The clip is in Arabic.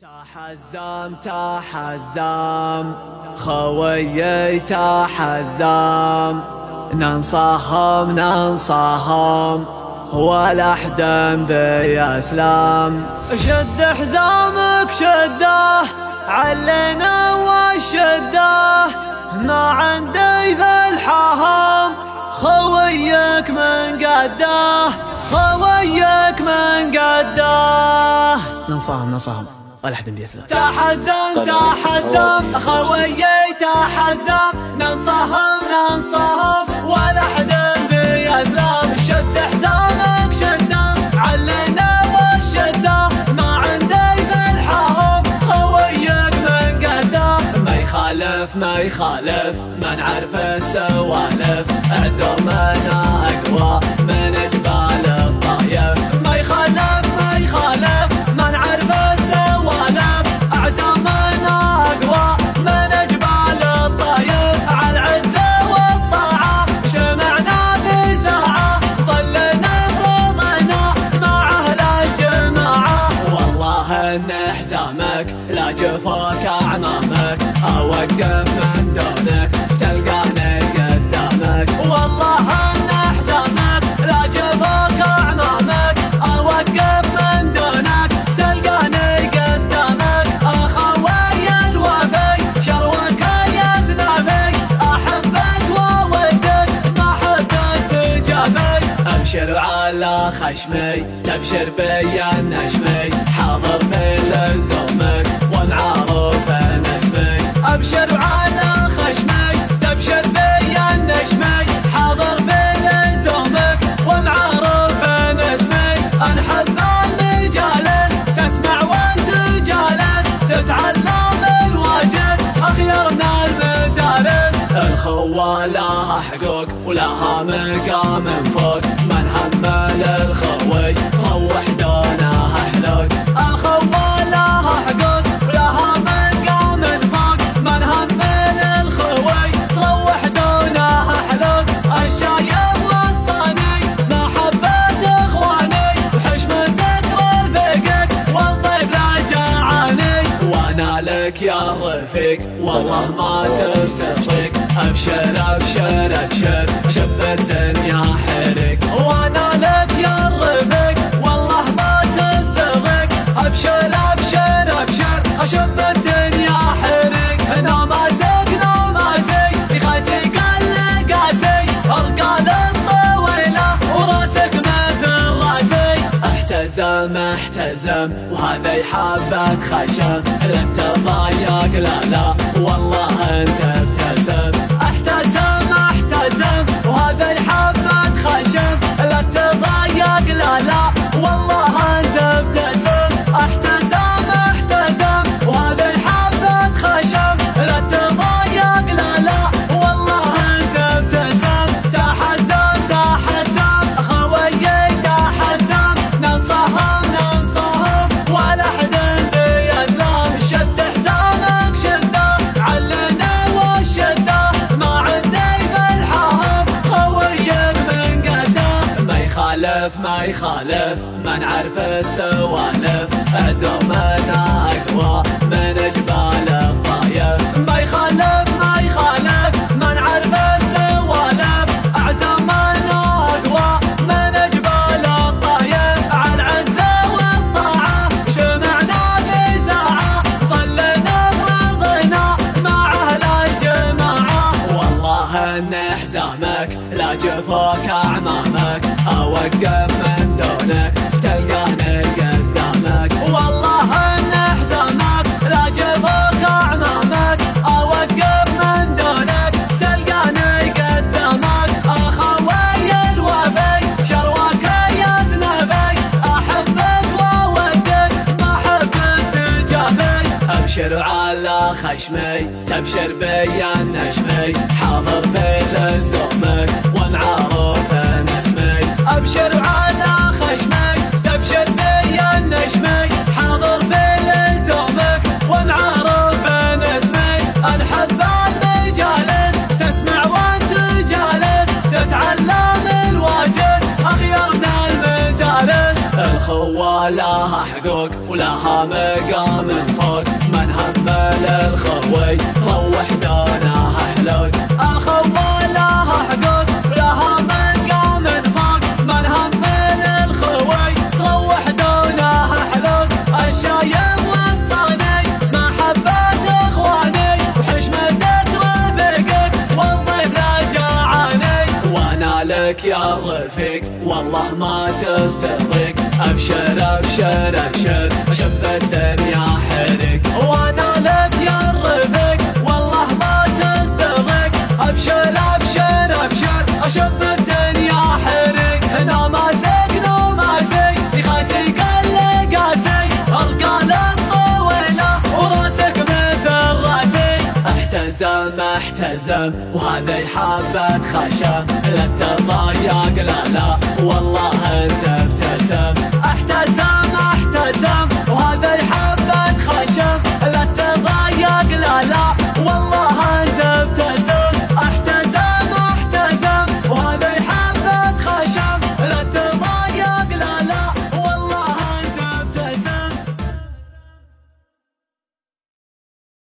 تحزم تحزم خويي تحزم، ننصهم ننصهم ولا حدا بيسلم. شد حزامك شده علينا والشده، ما عندي ذا الحهم خويك من قده، خويك من قده. ننصهم ولا حد بيسلم. تحزم تحزم خويي تحزم، ننصهم ولا حد بيسلم. شد حزامك شده علينا والشده، ما عندي ذا الحهم خويك من قده. ما يخالف ما نعرف السوالف، عزومنا اقوى من جبال الطايف. ما يخالف ما نعرف السوالف، عزومنا اقوى من جبال الطايف. على العزة والطاعة شمعنا في ساعة، صلينا فرضنا مع اهل الجماعة. والله ان حزامك لا جفاك اعمامك، اوقف من دونك تلقاني قدامك. والله ان حزامك لا جفاك اعمامك، اوقف من دونك تلقاني قدامك. اخوي الوفي شروك يا زنافي، احبك وودك ما حدك تجافي. ابشر على خشمي تبشر بي النشمي، حاضر في لزومك ومعروف اسمي. ابشر على خشمي تبشر بي النشمي، حاضر في لزومك ومعروف اسمي. انحب المجالس تسمع وانت جالس، تتعلم الواجب اخيرنا المدارس. الخوة لها حقوق ولها مقام فوق، من همل الخوي تروح دونها حلوق. الخوة لها حقوق ولها مقام فوق، من همل الخوي تروح دونها حلوق. الشايب والصاني محبة اخواني، وحشمتك رفيقك والضيف لا جعاني. وانا لك يا رفيق والله ما تسترخيك، ابشر ابشر ابشر شب الدنيا حرك. وانا لك يا رفيق والله ما تسترخيك، ابشر ابشر ابشر اشب الدنيا حرك. نماسك يخاسي قل قاسي، ارقال الطويله وراسك مثل راسي. احتزم وهذا يحبك خشم، لن تضايق لا والله انت ابتسم. احتزم وهذا يحبك خشم، لا تضايق لا والله انت ابتسم. احتزم وهذا يحبك خشم، لا تضايق لا والله انت ابتسم. تحزم خويي تحزم، ننصهم ولا حد بيسلم. شد حزامك شده علينا والشده، ما عندي ذا الحهم خويك من قده. ما يخالف ما نعرف السوالف، عزومنا اقوى من جبال الطايف. ما يخالف ما نعرف السوالف، عزومنا اقوى من جبال الطايف. على العزة والطاعة شمعنا في ساعة، صلينا فرضنا مع اهل الجماعة. والله ان حزامك لا جفاك اعمامك، اوقف من دونك تلقاني قدامك. والله ان حزامك لا جفاك اعمامك، اوقف من دونك تلقاني قدامك. اخوي الوفي شروك يا زنافي، احبك وودك ما حدك تجافي. ابشر على خشمي تبشر بي النشمي، حاضر في لزومك ومعروف اسمي. ابشر على خشمي تبشر بي النشمي، حاضر في لزومك ومعروف اسمي. انحب المجالس تسمع وانت جالس، تتعلم الواجب اخيرنا المدارس. الخوة لها حقوق ولها مقام للخوي تروح دونها حلول. الخوة لها حقوق لها من قام فوق، من هم من الخوي تروح دونها حلول. الشايب والصاني محبة اخواني وحشمتك رفيقك والضيف رجعاني. وانا لك يا رفيق والله ما تستغرق، ابشر ابشر ابشر شب الدنيا حرق. وانا لك يا رفيق والله ما تستغرق، ابشر ابشر ابشر اشب الدنيا حرق. هنا ماسك نوماسي يخاسي قل قاسي، ارقال الطويله وراسك مثل راسي. احتزم احتزم وهذه حبة خشم، لا تضايق لا لا والله انت ابتسم. احتزم احتزم